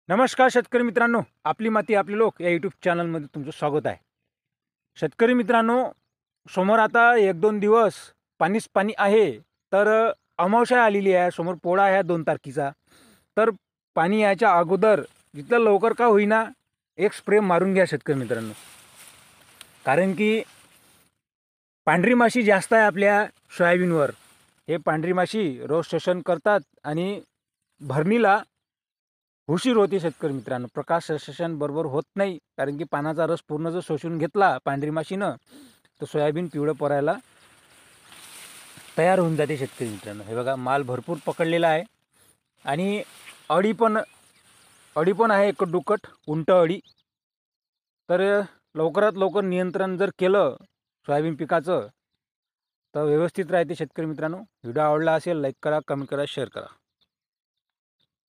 नमस्कार शेतकरी मित्रांनो, आपली माती आपले लोक या यूट्यूब चॅनलमध्ये तुमचं स्वागत आहे. शेतकरी मित्रांनो, समोर आता 1-2 दिवस पाणीच पाणी आहे. तर अमावस्या आलेली आहे, समोर पोळा आहे 2 तारखेचा. तर पाणी यायच्या अगोदर जितलं लवकर का होईना एक स्प्रे मारून घ्या शेतकरी मित्रांनो. कारण की पांढरी माशी जास्त आहे आपल्या सोयाबीनवर. हे पांढरी माशी रोज शोषण करतात आणि भरणीला उशीर होते शेतकरी मित्रांनो. प्रकाश संश्लेषण बरोबर होत नाही, कारण की पानाचा रस पूर्ण जर शोषून घेतला पांढरी माशीनं तर सोयाबीन पिवळं पडायला तयार होऊन जाते शेतकरी मित्रांनो. हे बघा, माल भरपूर पकडलेला आहे आणि अळी पण आहे एक दुकट उंट अळी. तर लवकरात लवकर नियंत्रण जर केलं सोयाबीन पिकाचं तर व्यवस्थित राहते शेतकरी मित्रांनो. व्हिडिओ आवडला असेल लाईक करा, कमेंट करा, शेअर करा.